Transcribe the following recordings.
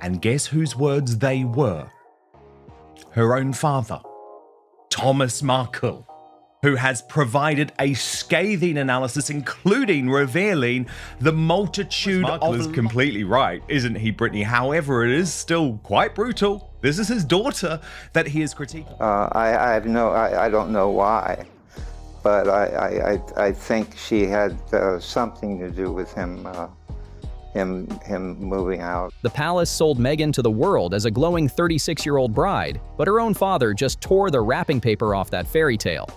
And guess whose words they were? Her own father, Thomas Markle, who has provided a scathing analysis, including revealing the multitude Markle is completely right, isn't he, Brittany? However, it is still quite brutal. This is his daughter that he is critiquing. I don't know why, but I think she had something to do with him moving out. The palace sold Meghan to the world as a glowing 36-year-old bride, but her own father just tore the wrapping paper off that fairy tale.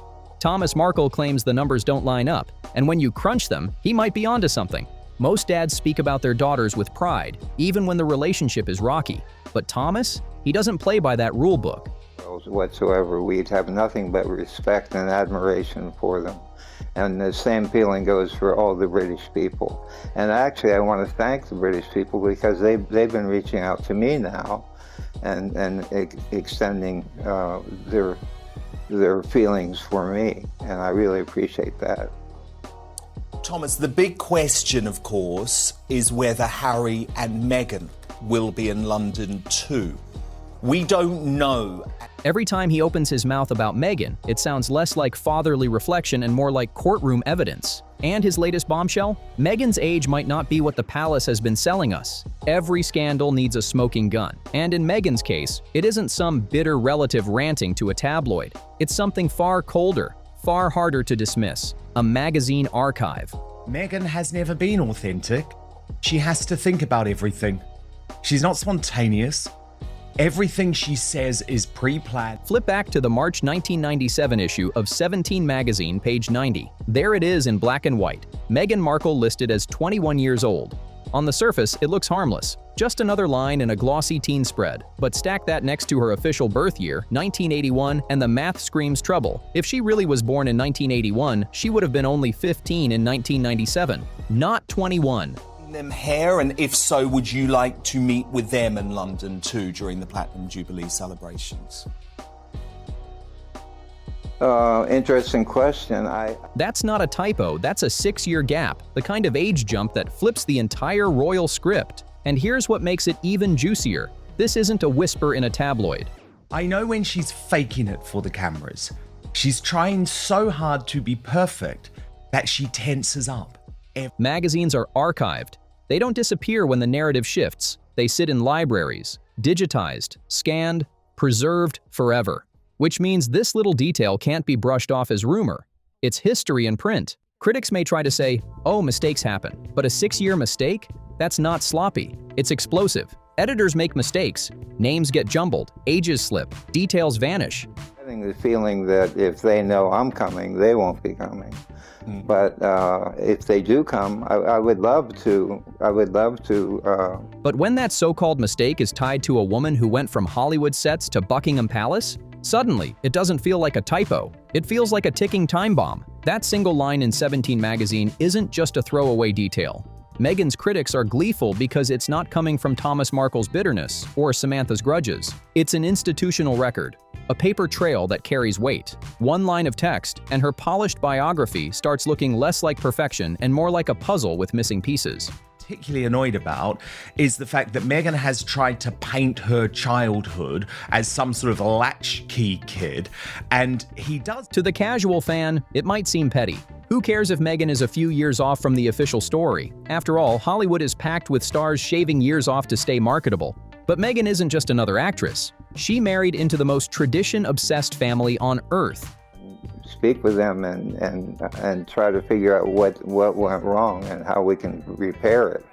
Thomas Markle claims the numbers don't line up, and when you crunch them, he might be onto something. Most dads speak about their daughters with pride, even when the relationship is rocky. But Thomas? He doesn't play by that rule book. Whatsoever, we'd have nothing but respect and admiration for them. And the same feeling goes for all the British people. And actually, I want to thank the British people because they've been reaching out to me now and extending their feelings for me. And I really appreciate that. Thomas, the big question, of course, is whether Harry and Meghan will be in London too. We don't know. Every time he opens his mouth about Meghan, it sounds less like fatherly reflection and more like courtroom evidence. And his latest bombshell? Meghan's age might not be what the palace has been selling us. Every scandal needs a smoking gun. And in Meghan's case, it isn't some bitter relative ranting to a tabloid. It's something far colder, far harder to dismiss. A magazine archive. Meghan has never been authentic. She has to think about everything. She's not spontaneous. Everything she says is pre-planned. Flip back to the March 1997 issue of 17 magazine, page 90. There it is in black and white. Meghan Markle listed as 21 years old. On the surface, it looks harmless. Just another line in a glossy teen spread. But stack that next to her official birth year, 1981, and the math screams trouble. If she really was born in 1981, she would have been only 15 in 1997, not 21. Them here, and if so, would you like to meet with them in London too during the Platinum Jubilee celebrations? Interesting question. That's not a typo, that's a 6-year gap, the kind of age jump that flips the entire royal script. And here's what makes it even juicier. This isn't a whisper in a tabloid. I know when she's faking it for the cameras. She's trying so hard to be perfect that she tenses up. Magazines are archived. They don't disappear when the narrative shifts. They sit in libraries, digitized, scanned, preserved forever. Which means this little detail can't be brushed off as rumor. It's history in print. Critics may try to say, oh, mistakes happen, but a 6-year mistake? That's not sloppy. It's explosive. Editors make mistakes. Names get jumbled, ages slip, details vanish. Having the feeling that if they know I'm coming, they won't be coming. But if they do come, I would love to. But when that so-called mistake is tied to a woman who went from Hollywood sets to Buckingham Palace, suddenly it doesn't feel like a typo. It feels like a ticking time bomb. That single line in 17 magazine isn't just a throwaway detail. Meghan's critics are gleeful because it's not coming from Thomas Markle's bitterness or Samantha's grudges. It's an institutional record, a paper trail that carries weight. One line of text, and her polished biography starts looking less like perfection and more like a puzzle with missing pieces. Particularly annoyed about is the fact that Meghan has tried to paint her childhood as some sort of latchkey kid, and he does. To the casual fan, it might seem petty. Who cares if Meghan is a few years off from the official story? After all, Hollywood is packed with stars shaving years off to stay marketable. But Meghan isn't just another actress. She married into the most tradition-obsessed family on Earth. Speak with them and try to figure out what went wrong and how we can repair it.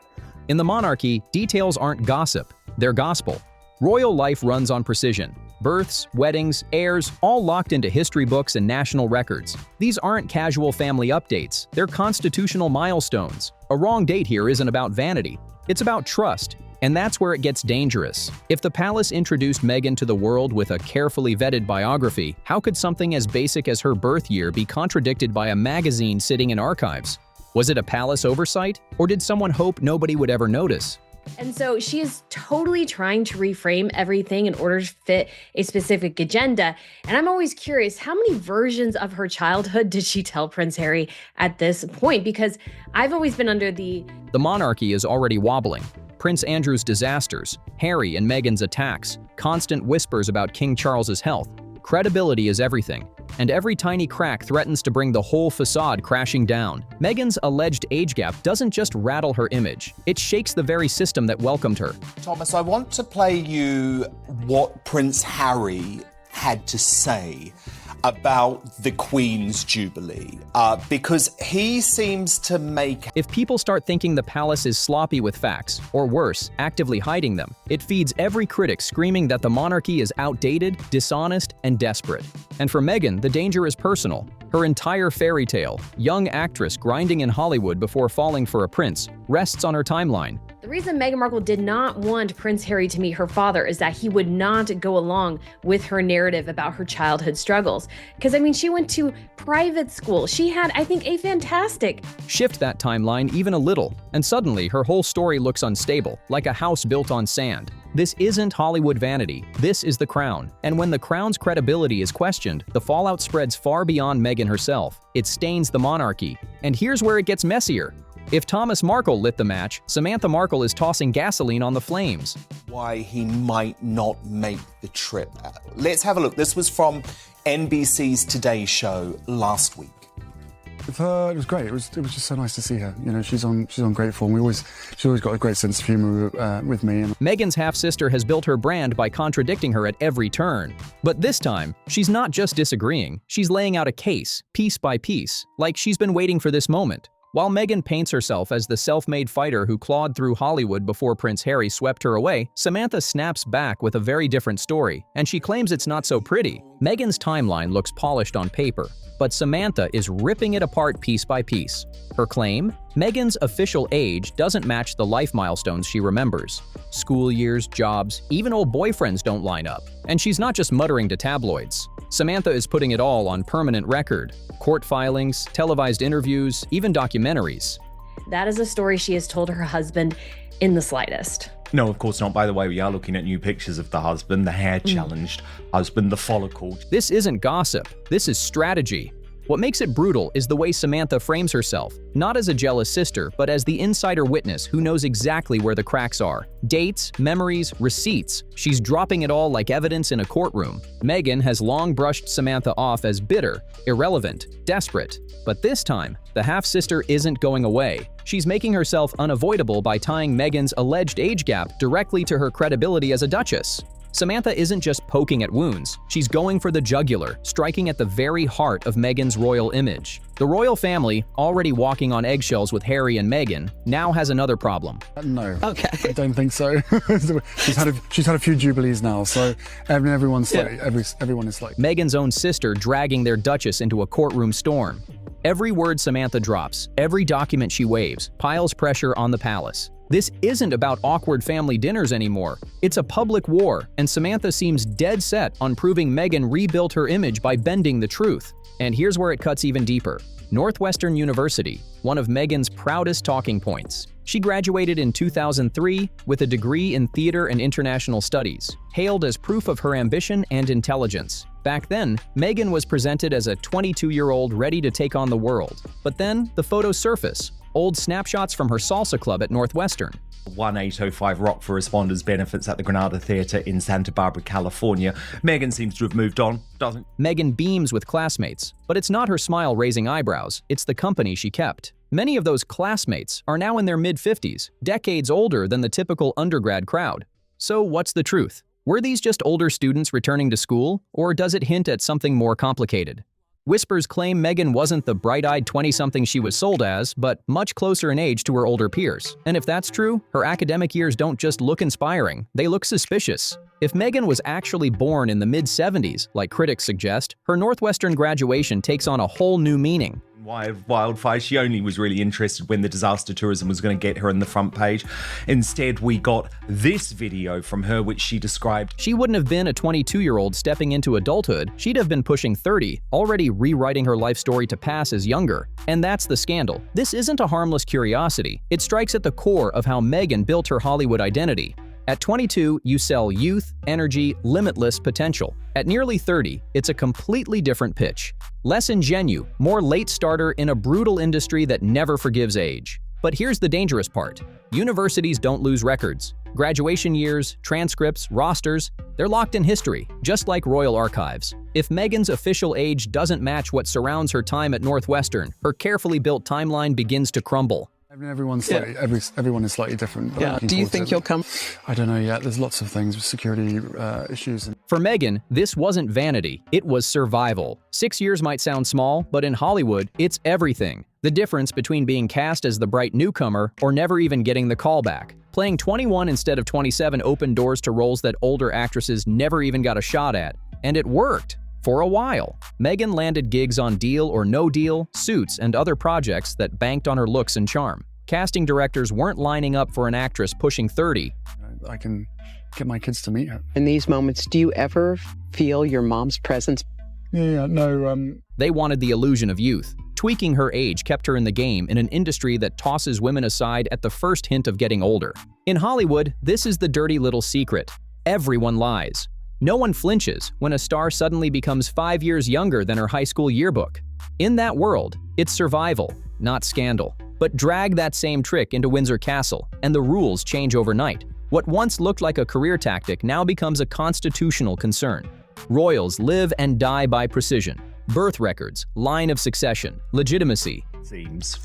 In the Monarchy, details aren't gossip, they're gospel. Royal life runs on precision. Births, weddings, heirs, all locked into history books and national records. These aren't casual family updates, they're constitutional milestones. A wrong date here isn't about vanity, it's about trust. And that's where it gets dangerous. If the palace introduced Meghan to the world with a carefully vetted biography, how could something as basic as her birth year be contradicted by a magazine sitting in archives? Was it a palace oversight, or did someone hope nobody would ever notice? And so she is totally trying to reframe everything in order to fit a specific agenda. And I'm always curious, how many versions of her childhood did she tell Prince Harry at this point? Because I've always been under the monarchy is already wobbling. Prince Andrew's disasters, Harry and Meghan's attacks, constant whispers about King Charles's health. Credibility is everything, and every tiny crack threatens to bring the whole facade crashing down. Meghan's alleged age gap doesn't just rattle her image, it shakes the very system that welcomed her. Thomas, I want to play you what Prince Harry had to say about the Queen's Jubilee, because he seems to make... If people start thinking the palace is sloppy with facts, or worse, actively hiding them, it feeds every critic screaming that the monarchy is outdated, dishonest, and desperate. And for Meghan, the danger is personal. Her entire fairy tale, young actress grinding in Hollywood before falling for a prince, rests on her timeline. The reason Meghan Markle did not want Prince Harry to meet her father is that he would not go along with her narrative about her childhood struggles. Because, I mean, she went to private school. She had, I think, a fantastic... Shift that timeline even a little, and suddenly her whole story looks unstable, like a house built on sand. This isn't Hollywood vanity, this is the Crown. And when the Crown's credibility is questioned, the fallout spreads far beyond Meghan herself. It stains the monarchy. And here's where it gets messier. If Thomas Markle lit the match, Samantha Markle is tossing gasoline on the flames. Why he might not make the trip. Let's have a look. This was from NBC's Today Show last week. With her, it was great. It was just so nice to see her. You know, she's on great form. She's always got a great sense of humour with me. Meghan's half-sister has built her brand by contradicting her at every turn. But this time, she's not just disagreeing, she's laying out a case, piece by piece, like she's been waiting for this moment. While Meghan paints herself as the self-made fighter who clawed through Hollywood before Prince Harry swept her away, Samantha snaps back with a very different story, and she claims it's not so pretty. Meghan's timeline looks polished on paper, but Samantha is ripping it apart piece by piece. Her claim? Meghan's official age doesn't match the life milestones she remembers. School years, jobs, even old boyfriends don't line up. And she's not just muttering to tabloids. Samantha is putting it all on permanent record. Court filings, televised interviews, even documentaries. That is a story she has told her husband in the slightest. No, of course not. By the way, we are looking at new pictures of the husband, the hair-challenged husband, the follicle. This isn't gossip. This is strategy. What makes it brutal is the way Samantha frames herself, not as a jealous sister, but as the insider witness who knows exactly where the cracks are. Dates, memories, receipts. She's dropping it all like evidence in a courtroom. Meghan has long brushed Samantha off as bitter, irrelevant, desperate. But this time, the half-sister isn't going away. She's making herself unavoidable by tying Meghan's alleged age gap directly to her credibility as a duchess. Samantha isn't just poking at wounds, she's going for the jugular, striking at the very heart of Meghan's royal image. The royal family, already walking on eggshells with Harry and Meghan, now has another problem. No. Okay. I don't think so. she's had a few jubilees now, so everyone is slightly. Meghan's own sister dragging their duchess into a courtroom storm. Every word Samantha drops, every document she waves, piles pressure on the palace. This isn't about awkward family dinners anymore. It's a public war, and Samantha seems dead set on proving Meghan rebuilt her image by bending the truth. And here's where it cuts even deeper. Northwestern University, one of Meghan's proudest talking points. She graduated in 2003 with a degree in theater and international studies, hailed as proof of her ambition and intelligence. Back then, Meghan was presented as a 22-year-old ready to take on the world. But then, the photos surface. Old snapshots from her salsa club at Northwestern. 1805 Rock for Responders benefits at the Granada Theatre in Santa Barbara, California. Meghan seems to have moved on, doesn't? Meghan beams with classmates, but it's not her smile raising eyebrows, it's the company she kept. Many of those classmates are now in their mid-50s, decades older than the typical undergrad crowd. So what's the truth? Were these just older students returning to school, or does it hint at something more complicated? Whispers claim Meghan wasn't the bright-eyed 20-something she was sold as, but much closer in age to her older peers. And if that's true, her academic years don't just look inspiring, they look suspicious. If Meghan was actually born in the mid-70s, like critics suggest, her Northwestern graduation takes on a whole new meaning. Wildfire, she only was really interested when the disaster tourism was going to get her on the front page. Instead, we got this video from her which she described. She wouldn't have been a 22-year-old stepping into adulthood, she'd have been pushing 30, already rewriting her life story to pass as younger. And that's the scandal. This isn't a harmless curiosity. It strikes at the core of how Meghan built her Hollywood identity. At 22, you sell youth, energy, limitless potential. At nearly 30, it's a completely different pitch. Less ingenue, more late starter in a brutal industry that never forgives age. But here's the dangerous part. Universities don't lose records. Graduation years, transcripts, rosters, they're locked in history, just like royal archives. If Meghan's official age doesn't match what surrounds her time at Northwestern, her carefully built timeline begins to crumble. I mean, everyone is slightly different. But Yeah. Do you think you'll come? I don't know yet. There's lots of things with security issues. For Meghan, this wasn't vanity, it was survival. 6 years might sound small, but in Hollywood, it's everything. The difference between being cast as the bright newcomer or never even getting the callback. Playing 21 instead of 27 opened doors to roles that older actresses never even got a shot at. And it worked. For a while, Meghan landed gigs on Deal or No Deal, Suits, and other projects that banked on her looks and charm. Casting directors weren't lining up for an actress pushing 30. I can get my kids to meet her. In these moments, do you ever feel your mom's presence? No. They wanted the illusion of youth. Tweaking her age kept her in the game in an industry that tosses women aside at the first hint of getting older. In Hollywood, this is the dirty little secret. Everyone lies. No one flinches when a star suddenly becomes 5 years younger than her high school yearbook. In that world, it's survival, not scandal. But drag that same trick into Windsor Castle, and the rules change overnight. What once looked like a career tactic now becomes a constitutional concern. Royals live and die by precision. Birth records, line of succession, legitimacy. Seems.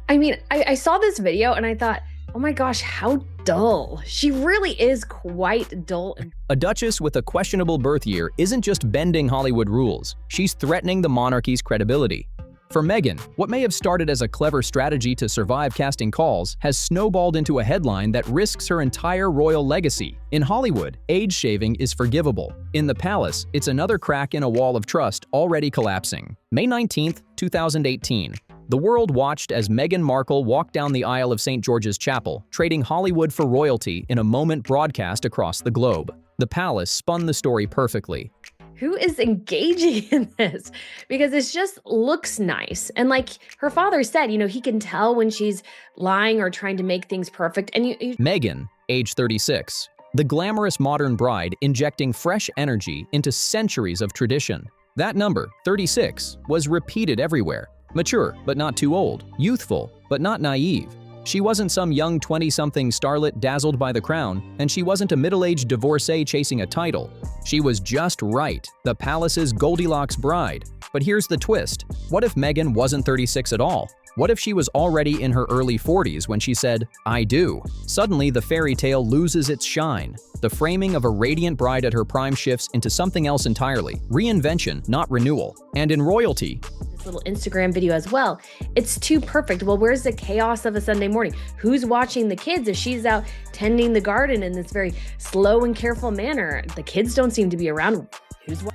I mean, I saw this video and I thought, oh my gosh, how dull. She really is quite dull. A duchess with a questionable birth year isn't just bending Hollywood rules, she's threatening the monarchy's credibility. For Meghan, what may have started as a clever strategy to survive casting calls has snowballed into a headline that risks her entire royal legacy. In Hollywood, age shaving is forgivable. In the palace, it's another crack in a wall of trust already collapsing. May 19, 2018. The world watched as Meghan Markle walked down the aisle of St. George's Chapel, trading Hollywood for royalty in a moment broadcast across the globe. The palace spun the story perfectly. Who is engaging in this? Because it just looks nice. And like her father said, he can tell when she's lying or trying to make things perfect. And Meghan, age 36. The glamorous modern bride injecting fresh energy into centuries of tradition. That number, 36, was repeated everywhere. Mature, but not too old. Youthful, but not naive. She wasn't some young 20-something starlet dazzled by the crown, and she wasn't a middle-aged divorcee chasing a title. She was just right, the palace's Goldilocks bride. But here's the twist. What if Meghan wasn't 36 at all? What if she was already in her early 40s when she said, "I do"? Suddenly, the fairy tale loses its shine. The framing of a radiant bride at her prime shifts into something else entirely. Reinvention, not renewal. And in royalty, little Instagram video as well. It's too perfect. Well, where's the chaos of a Sunday morning? Who's watching the kids if she's out tending the garden in this very slow and careful manner? The kids don't seem to be around.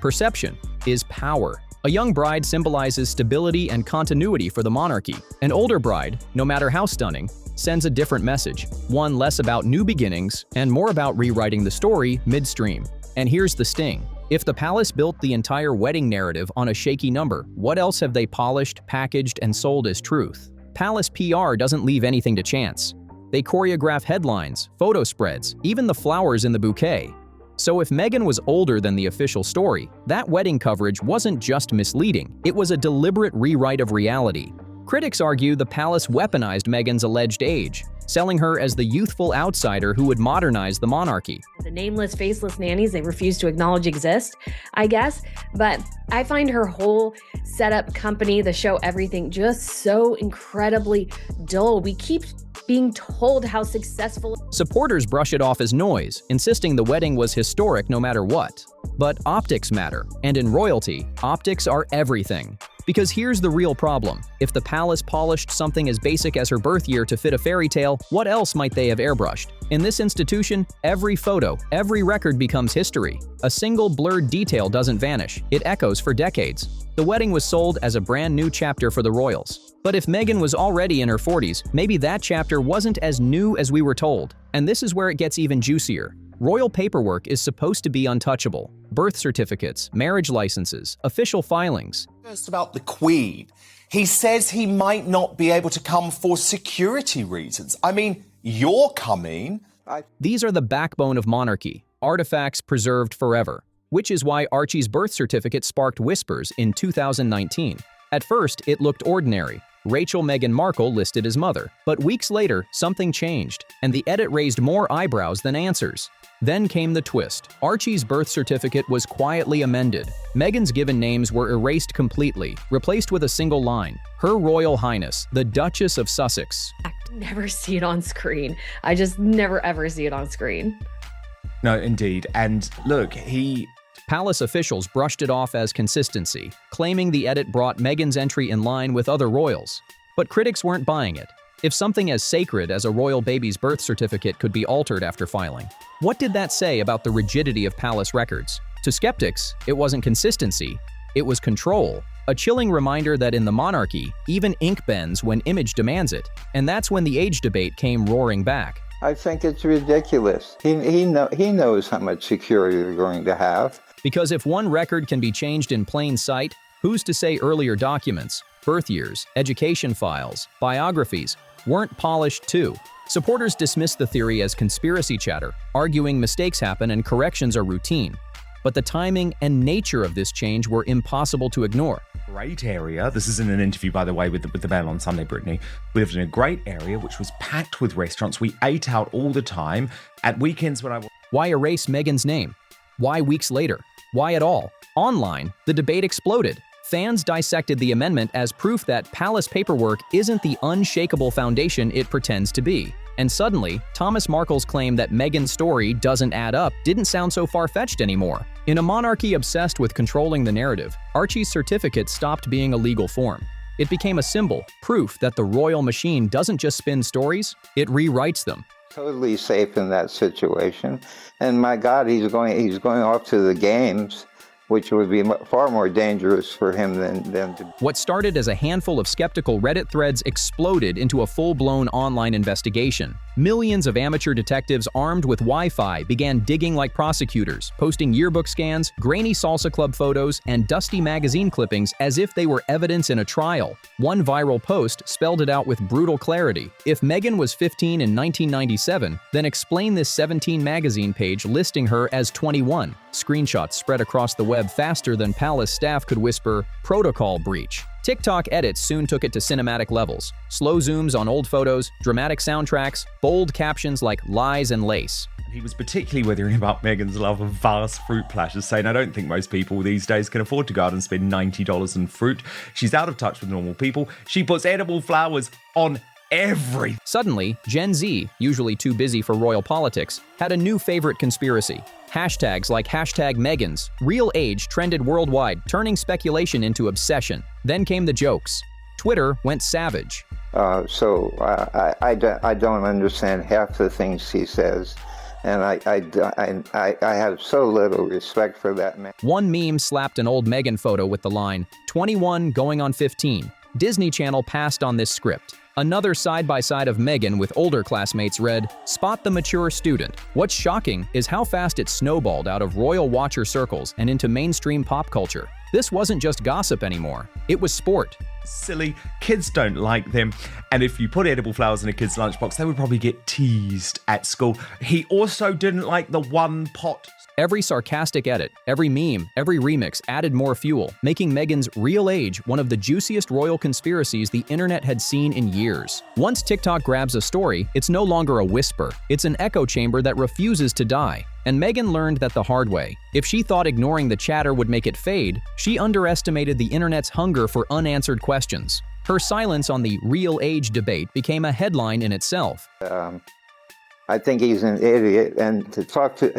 Perception is power. A young bride symbolizes stability and continuity for the monarchy. An older bride, no matter how stunning, sends a different message. One less about new beginnings and more about rewriting the story midstream. And here's the sting. If the palace built the entire wedding narrative on a shaky number, what else have they polished, packaged, and sold as truth? Palace PR doesn't leave anything to chance. They choreograph headlines, photo spreads, even the flowers in the bouquet. So if Meghan was older than the official story, that wedding coverage wasn't just misleading, it was a deliberate rewrite of reality. Critics argue the palace weaponized Meghan's alleged age, selling her as the youthful outsider who would modernize the monarchy. The nameless, faceless nannies they refuse to acknowledge exist, I guess. But I find her whole setup, company, the show, everything just so incredibly dull. We keep being told how successful. Supporters brush it off as noise, insisting the wedding was historic no matter what. But optics matter, and in royalty, optics are everything. Because here's the real problem. If the palace polished something as basic as her birth year to fit a fairy tale, what else might they have airbrushed? In this institution, every photo, every record becomes history. A single blurred detail doesn't vanish. It echoes for decades. The wedding was sold as a brand new chapter for the royals. But if Meghan was already in her 40s, maybe that chapter wasn't as new as we were told. And this is where it gets even juicier. Royal paperwork is supposed to be untouchable. Birth certificates, marriage licenses, official filings. First about the Queen. He says he might not be able to come for security reasons. I mean, you're coming. These are the backbone of monarchy, artifacts preserved forever, which is why Archie's birth certificate sparked whispers in 2019. At first, it looked ordinary. Rachel Meghan Markle listed as mother. But weeks later, something changed, and the edit raised more eyebrows than answers. Then came the twist. Archie's birth certificate was quietly amended. Meghan's given names were erased completely, replaced with a single line: Her Royal Highness, the Duchess of Sussex. Never see it on screen. I just never ever see it on screen. No, indeed. And look, Palace officials brushed it off as consistency, claiming the edit brought Meghan's entry in line with other royals. But critics weren't buying it. If something as sacred as a royal baby's birth certificate could be altered after filing, what did that say about the rigidity of palace records? To skeptics, it wasn't consistency, it was control. A chilling reminder that in the monarchy, even ink bends when image demands it. And that's when the age debate came roaring back. I think it's ridiculous. He knows how much security they're going to have. Because if one record can be changed in plain sight, who's to say earlier documents, birth years, education files, biographies, weren't polished too? Supporters dismissed the theory as conspiracy chatter, arguing mistakes happen and corrections are routine. But the timing and nature of this change were impossible to ignore. great area. This is in an interview, by the way, with the Mail on Sunday, Brittany. We lived in a great area which was packed with restaurants. We ate out all the time. At weekends when Why erase Meghan's name? Why weeks later? Why at all? Online, the debate exploded. Fans dissected the amendment as proof that palace paperwork isn't the unshakable foundation it pretends to be. And suddenly, Thomas Markle's claim that Meghan's story doesn't add up didn't sound so far-fetched anymore. In a monarchy obsessed with controlling the narrative, Archie's certificate stopped being a legal form. It became a symbol, proof that the royal machine doesn't just spin stories, it rewrites them. Totally safe in that situation. And my God, he's going off to the games, which would be far more dangerous for him than to... What started as a handful of skeptical Reddit threads exploded into a full-blown online investigation. Millions of amateur detectives armed with Wi-Fi began digging like prosecutors, posting yearbook scans, grainy salsa club photos, and dusty magazine clippings as if they were evidence in a trial. One viral post spelled it out with brutal clarity. If Meghan was 15 in 1997, then explain this 17 magazine page listing her as 21. Screenshots spread across the web faster than palace staff could whisper, "Protocol breach." TikTok edits soon took it to cinematic levels. Slow zooms on old photos, dramatic soundtracks, bold captions like lies and lace. He was particularly withering about Meghan's love of vast fruit platters, saying, "I don't think most people these days can afford to go out and spend $90 on fruit. She's out of touch with normal people. She puts edible flowers on everything." Suddenly, Gen Z, usually too busy for royal politics, had a new favorite conspiracy. Hashtags like #Meghan's real age trended worldwide, turning speculation into obsession. Then came the jokes. Twitter went savage. So I don't understand half the things he says, and I have so little respect for that man. One meme slapped an old Meghan photo with the line, 21 going on 15. Disney Channel passed on this script. Another side-by-side of Meghan with older classmates read, "Spot the mature student." What's shocking is how fast it snowballed out of royal watcher circles and into mainstream pop culture. This wasn't just gossip anymore. It was sport. Silly, kids don't like them. And if you put edible flowers in a kid's lunchbox, they would probably get teased at school. He also didn't like the one pot. Every sarcastic edit, every meme, every remix added more fuel, making Meghan's real age one of the juiciest royal conspiracies the internet had seen in years. Once TikTok grabs a story, it's no longer a whisper. It's an echo chamber that refuses to die. And Meghan learned that the hard way. If she thought ignoring the chatter would make it fade, she underestimated the internet's hunger for unanswered questions. Her silence on the real age debate became a headline in itself. I think he's an idiot, and to talk to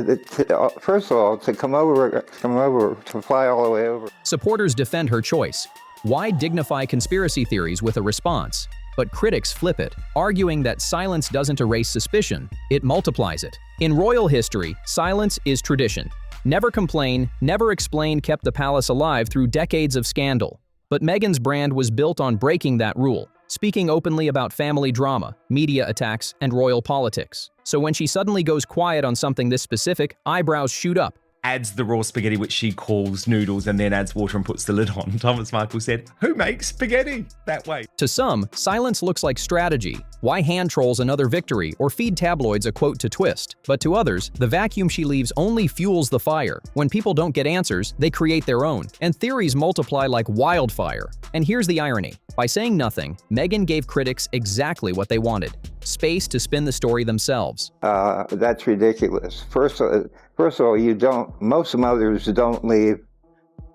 first of all, to come over, to fly all the way over. Supporters defend her choice. Why dignify conspiracy theories with a response? But critics flip it, arguing that silence doesn't erase suspicion, it multiplies it. In royal history, silence is tradition. Never complain, never explain kept the palace alive through decades of scandal. But Meghan's brand was built on breaking that rule, speaking openly about family drama, media attacks, and royal politics. So when she suddenly goes quiet on something this specific, eyebrows shoot up. adds the raw spaghetti, which she calls noodles, and then adds water and puts the lid on. Thomas Markle said, "Who makes spaghetti that way?" To some, silence looks like strategy. Why hand trolls another victory or feed tabloids a quote to twist? But to others, the vacuum she leaves only fuels the fire. When people don't get answers, they create their own, and theories multiply like wildfire. And here's the irony. By saying nothing, Meghan gave critics exactly what they wanted: space to spin the story themselves. That's ridiculous. First of all, most mothers don't leave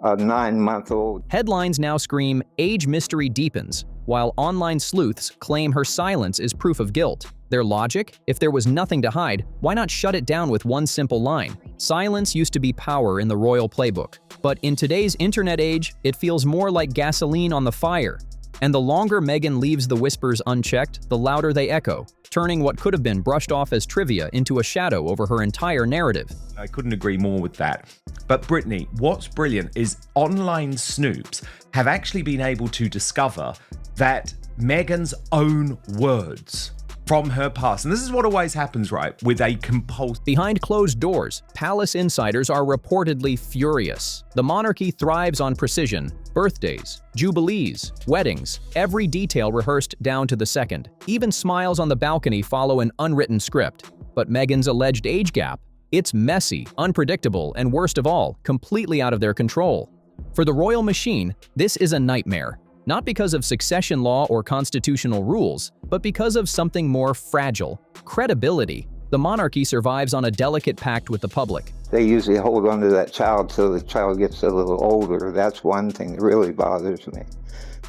a 9-month-old. Headlines now scream, "Age mystery deepens," while online sleuths claim her silence is proof of guilt. Their logic? If there was nothing to hide, why not shut it down with one simple line? Silence used to be power in the royal playbook. But in today's internet age, it feels more like gasoline on the fire. And the longer Meghan leaves the whispers unchecked, the louder they echo, turning what could have been brushed off as trivia into a shadow over her entire narrative. I couldn't agree more with that. But Brittany, what's brilliant is online snoops have actually been able to discover that Meghan's own words from her past, and this is what always happens, right, with a compulsive... Behind closed doors, palace insiders are reportedly furious. The monarchy thrives on precision. Birthdays, jubilees, weddings, every detail rehearsed down to the second. Even smiles on the balcony follow an unwritten script. But Meghan's alleged age gap? It's messy, unpredictable, and worst of all, completely out of their control. For the royal machine, this is a nightmare. Not because of succession law or constitutional rules, but because of something more fragile: credibility. The monarchy survives on a delicate pact with the public. They usually hold on to that child till the child gets a little older. That's one thing that really bothers me.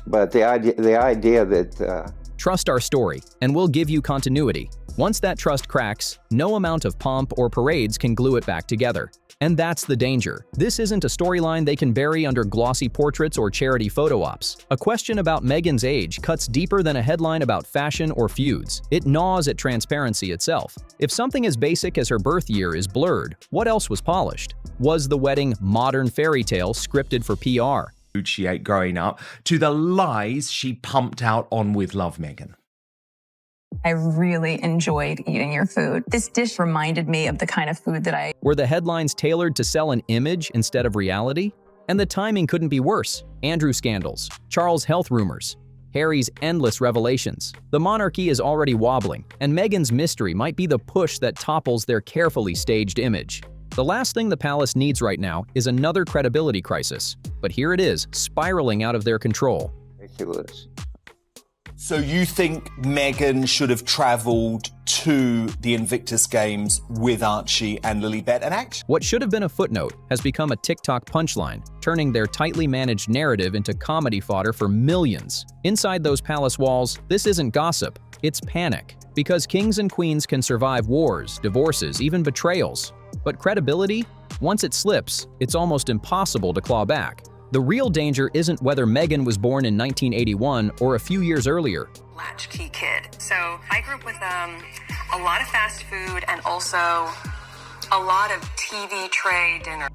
But the idea that... Trust our story, and we'll give you continuity. Once that trust cracks, no amount of pomp or parades can glue it back together. And that's the danger. This isn't a storyline they can bury under glossy portraits or charity photo ops. A question about Meghan's age cuts deeper than a headline about fashion or feuds. It gnaws at transparency itself. If something as basic as her birth year is blurred, what else was polished? Was the wedding modern fairy tale scripted for PR? Food she ate growing up, to the lies she pumped out on With Love Meghan. I really enjoyed eating your food. This dish reminded me of the kind of food that I... Were the headlines tailored to sell an image instead of reality? And the timing couldn't be worse. Andrew scandals, Charles' health rumors, Harry's endless revelations. The monarchy is already wobbling, and Meghan's mystery might be the push that topples their carefully staged image. The last thing the palace needs right now is another credibility crisis. But here it is, spiraling out of their control. Ridiculous. So you think Meghan should have travelled to the Invictus Games with Archie and Lilibet? And actually, what should have been a footnote has become a TikTok punchline, turning their tightly managed narrative into comedy fodder for millions. Inside those palace walls, this isn't gossip, it's panic. Because kings and queens can survive wars, divorces, even betrayals. But credibility? Once it slips, it's almost impossible to claw back. The real danger isn't whether Meghan was born in 1981 or a few years earlier. Latchkey kid. So I grew up with a lot of fast food and also a lot of TV tray dinner.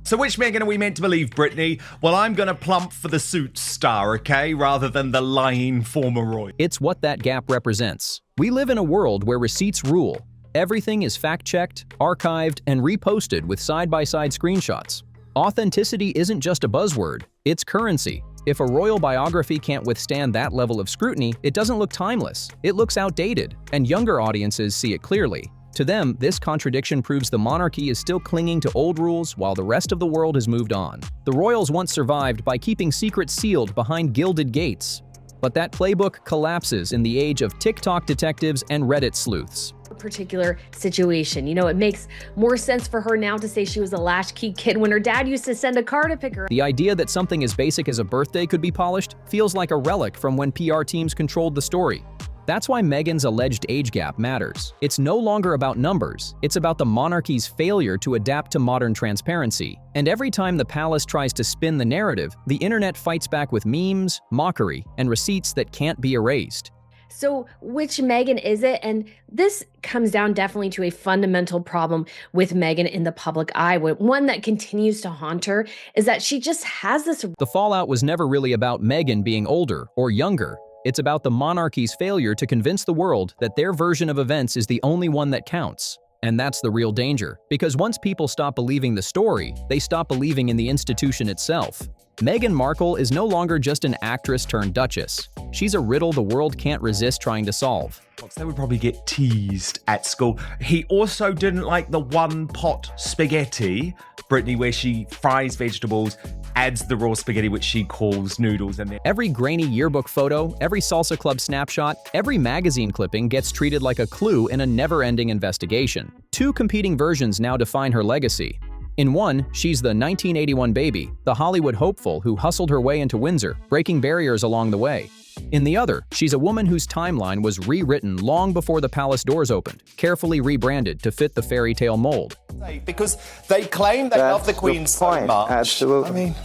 So which Meghan are we meant to believe, Brittany? Well, I'm going to plump for the Suits star, okay? Rather than the lying former royal. It's what that gap represents. We live in a world where receipts rule. Everything is fact-checked, archived, and reposted with side-by-side screenshots. Authenticity isn't just a buzzword, it's currency. If a royal biography can't withstand that level of scrutiny, it doesn't look timeless. It looks outdated, and younger audiences see it clearly. To them, this contradiction proves the monarchy is still clinging to old rules while the rest of the world has moved on. The royals once survived by keeping secrets sealed behind gilded gates. But that playbook collapses in the age of TikTok detectives and Reddit sleuths. Particular situation. You know, it makes more sense for her now to say she was a latchkey kid when her dad used to send a car to pick her up. The idea that something as basic as a birthday could be polished feels like a relic from when PR teams controlled the story. That's why Meghan's alleged age gap matters. It's no longer about numbers, it's about the monarchy's failure to adapt to modern transparency. And every time the palace tries to spin the narrative, the internet fights back with memes, mockery, and receipts that can't be erased. So which Meghan is it? And this comes down definitely to a fundamental problem with Meghan in the public eye. One that continues to haunt her is that she just has this... The fallout was never really about Meghan being older or younger. It's about the monarchy's failure to convince the world that their version of events is the only one that counts. And that's the real danger, because once people stop believing the story, they stop believing in the institution itself. Meghan Markle is no longer just an actress turned duchess. She's a riddle the world can't resist trying to solve. They would probably get teased at school. He also didn't like the one-pot spaghetti, Brittany, where she fries vegetables, adds the raw spaghetti, which she calls noodles, and then Every grainy yearbook photo, every salsa club snapshot, every magazine clipping gets treated like a clue in a never-ending investigation. Two competing versions now define her legacy. In one, she's the 1981 baby, the Hollywood hopeful who hustled her way into Windsor, breaking barriers along the way. In the other, she's a woman whose timeline was rewritten long before the palace doors opened, carefully rebranded to fit the fairy tale mold. Because they claim they love the Queen so much. Absolutely. I mean,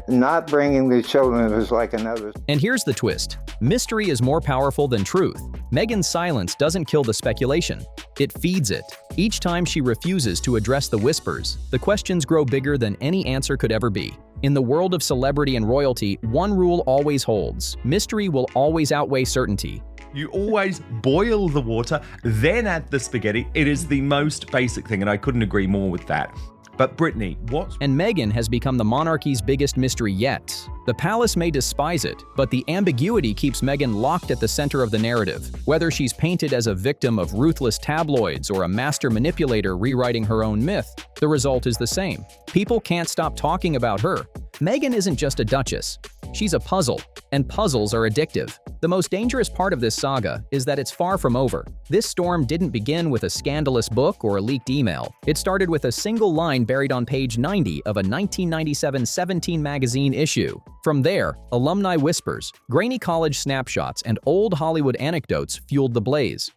Not bringing the children is like another. And here's the twist. Mystery is more powerful than truth. Meghan's silence doesn't kill the speculation. It feeds it. Each time she refuses to address the whispers, the questions grow bigger than any answer could ever be. In the world of celebrity and royalty, one rule always holds. Mystery will always outweigh certainty. you always boil the water, then add the spaghetti. It is the most basic thing, and I couldn't agree more with that. But Brittany, what? And Meghan has become the monarchy's biggest mystery yet. The palace may despise it, but the ambiguity keeps Meghan locked at the center of the narrative. Whether she's painted as a victim of ruthless tabloids or a master manipulator rewriting her own myth, the result is the same. People can't stop talking about her. Meghan isn't just a duchess. She's a puzzle, and puzzles are addictive. The most dangerous part of this saga is that it's far from over. This storm didn't begin with a scandalous book or a leaked email. It started with a single line buried on page 90 of a 1997 17 magazine issue. From there, alumni whispers, grainy college snapshots, and old Hollywood anecdotes fueled the blaze.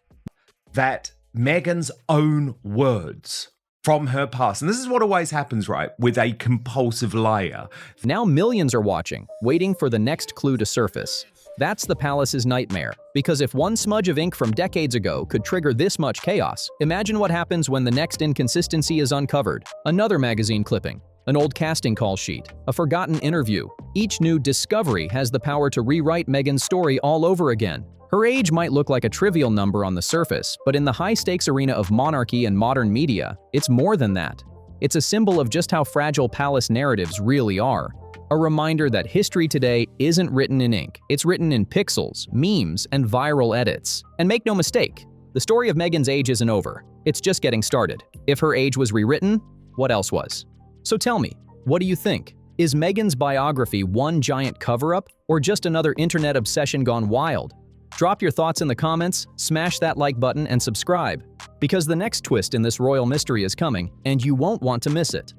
That Meghan's own words from her past. And this is what always happens, right, with a compulsive liar. Now millions are watching, waiting for the next clue to surface. That's the palace's nightmare, because if one smudge of ink from decades ago could trigger this much chaos, imagine what happens when the next inconsistency is uncovered. Another magazine clipping, an old casting call sheet, a forgotten interview. Each new discovery has the power to rewrite Meghan's story all over again. Her age might look like a trivial number on the surface, but in the high-stakes arena of monarchy and modern media, it's more than that. It's a symbol of just how fragile palace narratives really are. A reminder that history today isn't written in ink. It's written in pixels, memes, and viral edits. And make no mistake, the story of Meghan's age isn't over. It's just getting started. If her age was rewritten, what else was? So tell me, what do you think? Is Meghan's biography one giant cover-up, or just another internet obsession gone wild? Drop your thoughts in the comments, smash that like button, and subscribe, because the next twist in this royal mystery is coming, and you won't want to miss it.